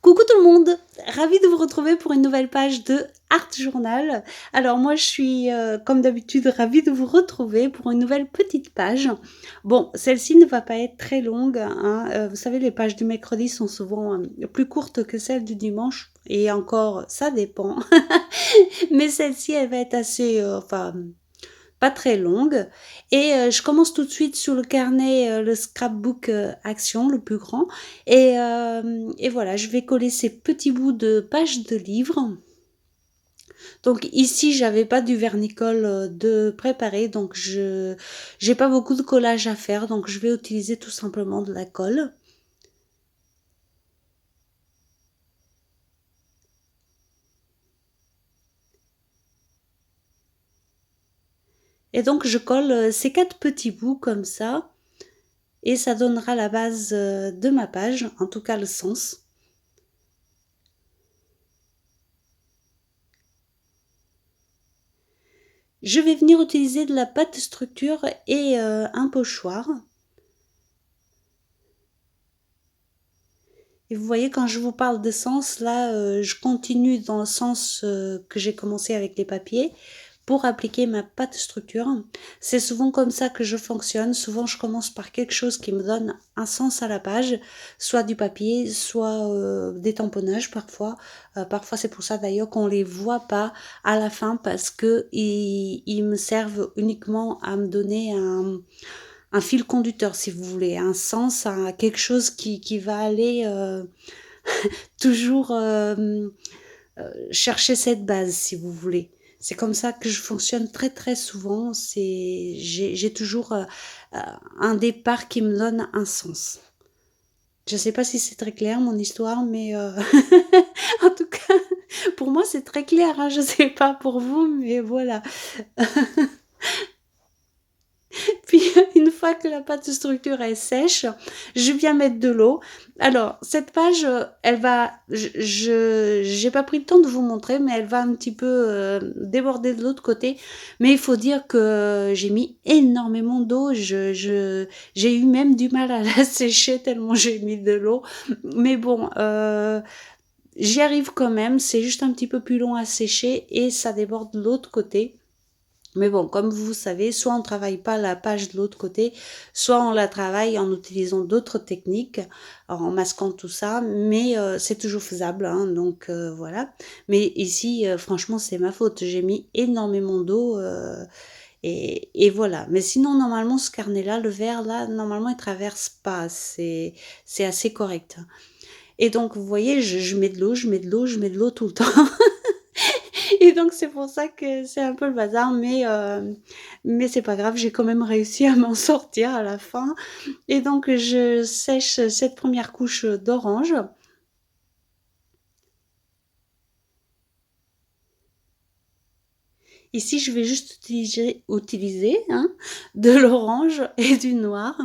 Coucou tout le monde, ravie de vous retrouver pour une nouvelle page de Art Journal. Alors moi je suis comme d'habitude ravie de vous retrouver pour une nouvelle petite page. Bon, celle-ci ne va pas être très longue, hein. Vous savez les pages du mercredi sont souvent plus courtes que celles du dimanche et encore ça dépend. Mais celle-ci elle va être assez, pas très longue. Et je commence tout de suite sur le carnet, le scrapbook Action, le plus grand. Et voilà, je vais coller ces petits bouts de pages de livres. Donc ici, j'avais pas du vernicole de préparé, donc j'ai pas beaucoup de collage à faire, donc je vais utiliser tout simplement de la colle. Et donc je colle ces 4 petits bouts comme ça, et ça donnera la base de ma page, en tout cas le sens. Je vais venir utiliser de la pâte structure et un pochoir. Et vous voyez, quand je vous parle de sens, là, je continue dans le sens que j'ai commencé avec les papiers pour appliquer ma pâte structure. C'est souvent comme ça que je fonctionne. Souvent, je commence par quelque chose qui me donne un sens à la page, soit du papier, soit des tamponnages parfois. Parfois, c'est pour ça d'ailleurs qu'on les voit pas à la fin parce que ils me servent uniquement à me donner un fil conducteur, si vous voulez, un sens à quelque chose qui va aller toujours chercher cette base, si vous voulez. C'est comme ça que je fonctionne très très souvent. J'ai toujours un départ qui me donne un sens. Je ne sais pas si c'est très clair mon histoire, mais en tout cas, pour moi c'est très clair. Hein, je ne sais pas pour vous, mais voilà. Puis une fois que la pâte de structure est sèche, je viens mettre de l'eau. Alors cette page, elle va, j'ai pas pris le temps de vous montrer, mais elle va un petit peu déborder de l'autre côté. Mais il faut dire que j'ai mis énormément d'eau. J'ai eu même du mal à la sécher tellement j'ai mis de l'eau. Mais bon. J'y arrive quand même, c'est juste un petit peu plus long à sécher et ça déborde de l'autre côté. Mais bon, comme vous savez, soit on ne travaille pas la page de l'autre côté, soit on la travaille en utilisant d'autres techniques, en masquant tout ça, mais c'est toujours faisable, hein, donc voilà. Mais ici, franchement, c'est ma faute, j'ai mis énormément d'eau et voilà. Mais sinon, normalement, ce carnet-là, le vert, là, normalement, il traverse pas, c'est assez correct. Et donc, vous voyez, je mets de l'eau, je mets de l'eau, je mets de l'eau tout le temps. Et donc c'est pour ça que c'est un peu le bazar, mais c'est pas grave, j'ai quand même réussi à m'en sortir à la fin. Et donc je sèche cette première couche d'orange. Ici, je vais juste utiliser hein, de l'orange et du noir.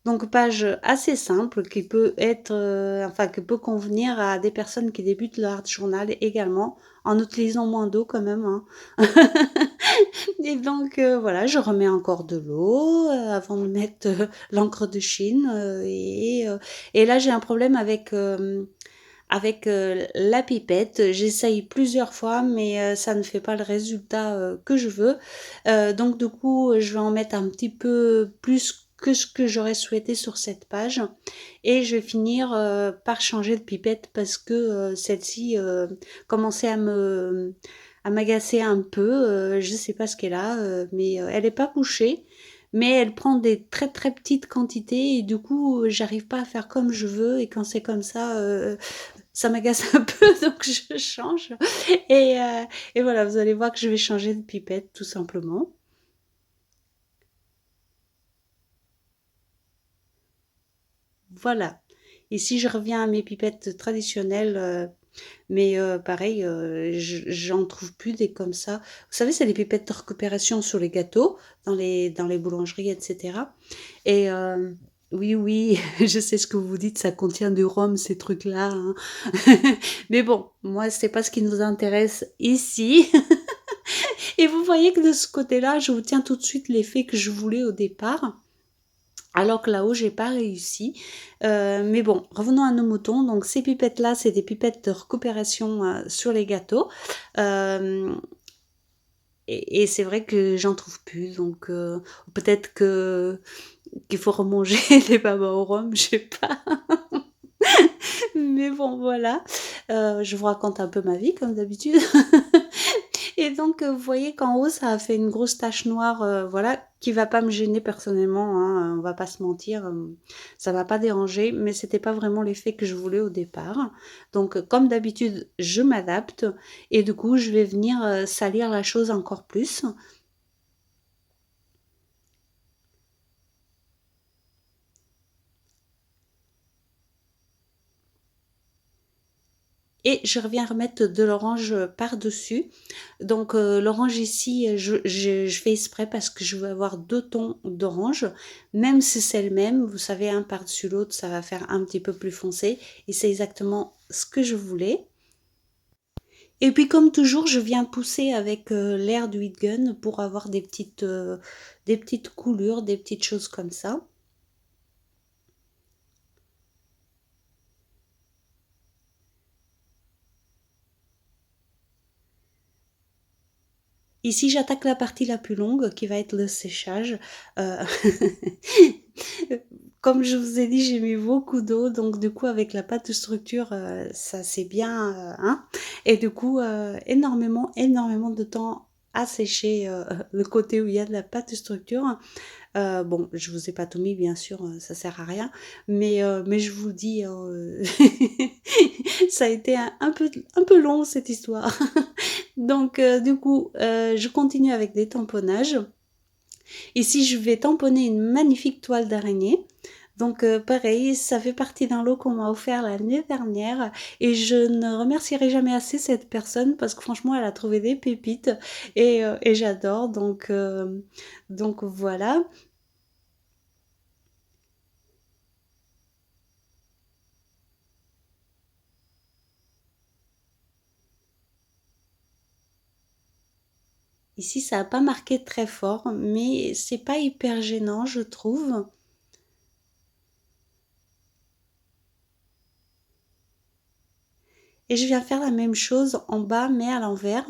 Donc page assez simple qui peut être, qui peut convenir à des personnes qui débutent le art journal également, en utilisant moins d'eau quand même. Hein. Et donc voilà, je remets encore de l'eau avant de mettre l'encre de Chine. Et là j'ai un problème avec la pipette. J'essaye plusieurs fois, mais ça ne fait pas le résultat que je veux. Donc du coup, je vais en mettre un petit peu plus que ce que j'aurais souhaité sur cette page. Et je vais finir par changer de pipette parce que celle-ci commençait à m'agacer un peu. Je ne sais pas ce qu'elle a, mais elle n'est pas bouchée. Mais elle prend des très très petites quantités et du coup j'arrive pas à faire comme je veux et quand c'est comme ça m'agace un peu, donc je change. Et, euh, et voilà, vous allez voir que je vais changer de pipette tout simplement. Voilà. Ici, je reviens à mes pipettes traditionnelles, mais pareil, j'en trouve plus des comme ça. Vous savez, c'est les pipettes de récupération sur les gâteaux, dans les boulangeries, etc. Et oui, oui, je sais ce que vous vous dites, ça contient du rhum, ces trucs-là. Hein. Mais bon, moi, c'est pas ce qui nous intéresse ici. Et vous voyez que de ce côté-là, je vous tiens tout de suite l'effet que je voulais au départ. alors que là-haut, j'ai pas réussi. Mais bon, revenons à nos moutons. Donc ces pipettes-là, c'est des pipettes de récupération sur les gâteaux. Euh, et c'est vrai que j'en trouve plus. Donc peut-être que qu'il faut remanger les babas au rhum, je sais pas. Mais bon, voilà. Je vous raconte un peu ma vie, comme d'habitude. Et donc, vous voyez qu'en haut, ça a fait une grosse tache noire, voilà, qui va pas me gêner personnellement, hein, on va pas se mentir, ça va pas déranger, mais c'était pas vraiment l'effet que je voulais au départ. Donc, comme d'habitude, je m'adapte et du coup, je vais venir salir la chose encore plus. Et je reviens remettre de l'orange par-dessus. Donc l'orange ici, je fais exprès parce que je veux avoir deux tons d'orange. Même si c'est le même, vous savez, un par-dessus l'autre, ça va faire un petit peu plus foncé. Et c'est exactement ce que je voulais. Et puis comme toujours, je viens pousser avec l'air du heat gun pour avoir des petites coulures, des petites choses comme ça. Ici, j'attaque la partie la plus longue qui va être le séchage. Euh, Comme je vous ai dit, j'ai mis beaucoup d'eau, donc du coup, avec la pâte de structure, ça c'est bien, hein. Et du coup, énormément de temps à sécher le côté où il y a de la pâte de structure. Bon, je vous ai pas tout mis, bien sûr, ça sert à rien, mais je vous dis, ça a été un peu long cette histoire. Donc, du coup, je continue avec des tamponnages. Ici, je vais tamponner une magnifique toile d'araignée. Donc, pareil, ça fait partie d'un lot qu'on m'a offert l'année dernière et je ne remercierai jamais assez cette personne parce que franchement, elle a trouvé des pépites et j'adore. Donc voilà. Ici, ça n'a pas marqué très fort, mais c'est pas hyper gênant, je trouve. Et je viens faire la même chose en bas, mais à l'envers.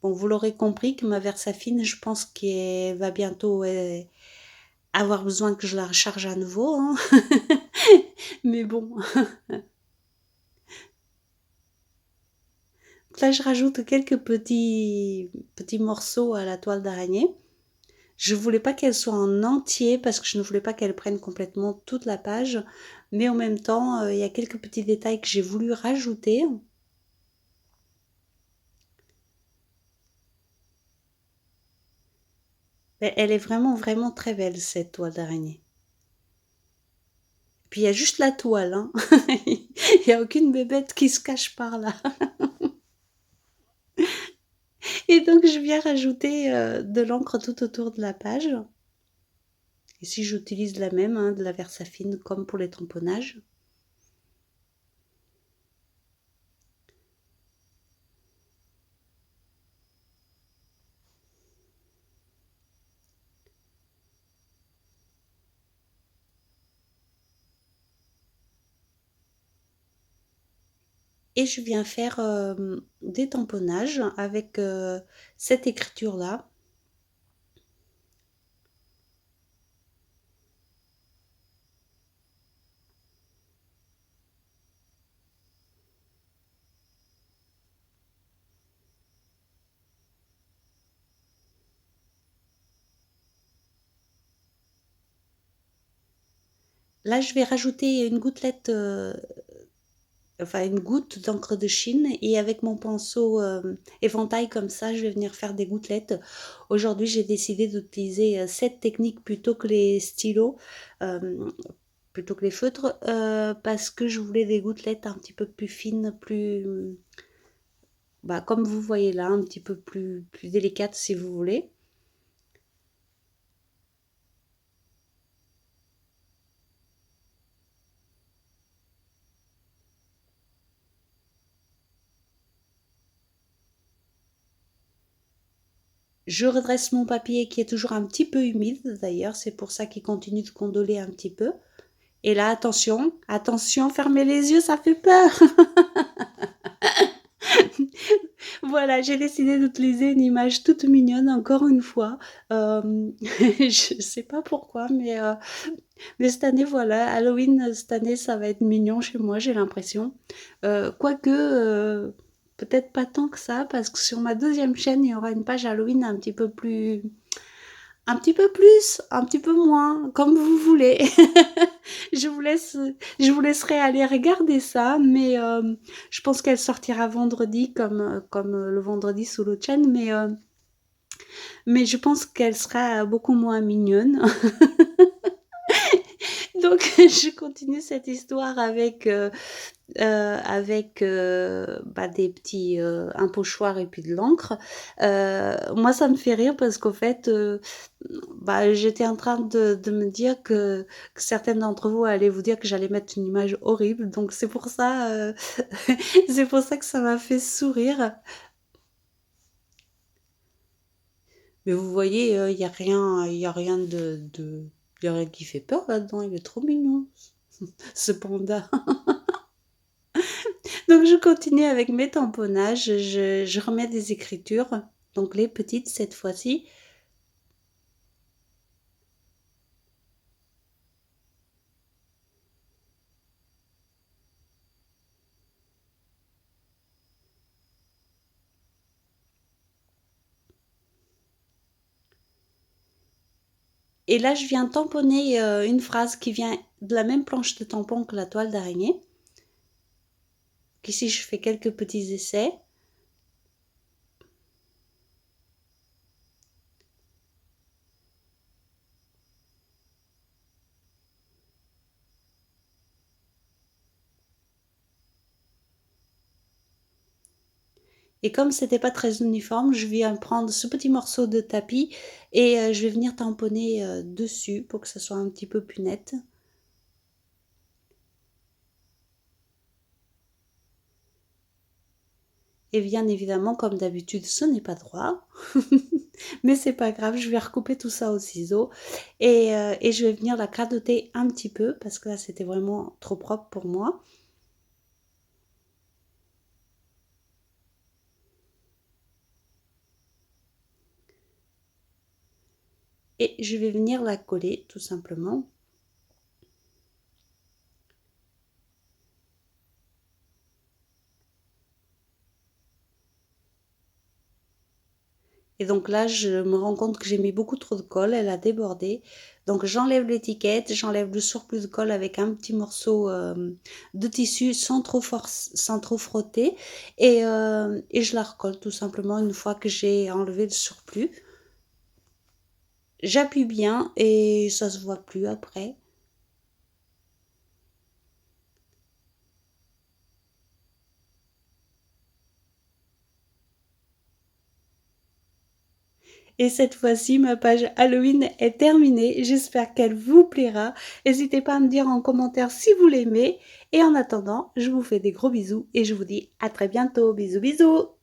Bon, vous l'aurez compris que ma Versafine, je pense qu'elle va bientôt avoir besoin que je la recharge à nouveau, hein. Mais bon, là, je rajoute quelques petits morceaux à la toile d'araignée. Je voulais pas qu'elle soit en entier parce que je ne voulais pas qu'elle prenne complètement toute la page. Mais en même temps, il y a quelques petits détails que j'ai voulu rajouter. Elle est vraiment très belle, cette toile d'araignée. Puis il y a juste la toile, hein. Il n'y a aucune bébête qui se cache par là. Et donc je viens rajouter de l'encre tout autour de la page. Ici j'utilise la même, hein, de la Versafine comme pour les tamponnages. Et je viens faire des tamponnages avec cette écriture-là. Là, je vais rajouter une gouttelette, enfin une goutte d'encre de Chine et avec mon pinceau éventail comme ça, je vais venir faire des gouttelettes. Aujourd'hui, j'ai décidé d'utiliser cette technique plutôt que les stylos, euh, plutôt que les feutres, parce que je voulais des gouttelettes un petit peu plus fines, plus, bah, comme vous voyez là, un petit peu plus délicates si vous voulez. Je redresse mon papier qui est toujours un petit peu humide d'ailleurs, c'est pour ça qu'il continue de condoler un petit peu. Et là, attention, attention, fermez les yeux, ça fait peur. Voilà, j'ai décidé d'utiliser une image toute mignonne encore une fois. Je sais pas pourquoi, mais cette année, voilà, Halloween, cette année, ça va être mignon chez moi, j'ai l'impression. Quoique, peut-être pas tant que ça, parce que sur ma deuxième chaîne, il y aura une page Halloween un petit peu plus, un petit peu moins, comme vous voulez. je vous laisse, je vous laisserai aller regarder ça, mais je pense qu'elle sortira vendredi, comme le vendredi sous l'autre chaîne, mais je pense qu'elle sera beaucoup moins mignonne. Donc, je continue cette histoire avec bah, des petits un pochoir et puis de l'encre. Moi, ça me fait rire parce qu'au fait, bah, j'étais en train de me dire que certaines d'entre vous allaient vous dire que j'allais mettre une image horrible. Donc, c'est pour ça, c'est pour ça que ça m'a fait sourire. Mais vous voyez, il n'y a rien, il y a rien y a rien qui fait peur là-dedans. Il est trop mignon, ce panda. Donc je continue avec mes tamponnages, je remets des écritures, donc les petites cette fois-ci. Et là, je viens tamponner une phrase qui vient de la même planche de tampon que la toile d'araignée. Ici, je fais quelques petits essais. Et comme c'était pas très uniforme, je viens prendre ce petit morceau de tapis et je vais venir tamponner dessus pour que ça soit un petit peu plus net. Et bien évidemment, comme d'habitude, ce n'est pas droit. Mais c'est pas grave, je vais recouper tout ça au ciseau et je vais venir la gradoter un petit peu parce que là, c'était vraiment trop propre pour moi. Et je vais venir la coller tout simplement. Et donc là, je me rends compte que j'ai mis beaucoup trop de colle, elle a débordé. Donc j'enlève l'étiquette, j'enlève le surplus de colle avec un petit morceau de tissu sans trop frotter. Et je la recolle tout simplement une fois que j'ai enlevé le surplus. J'appuie bien et ça se voit plus après. Et cette fois-ci, ma page Halloween est terminée. J'espère qu'elle vous plaira. N'hésitez pas à me dire en commentaire si vous l'aimez. Et en attendant, je vous fais des gros bisous et je vous dis à très bientôt. Bisous bisous.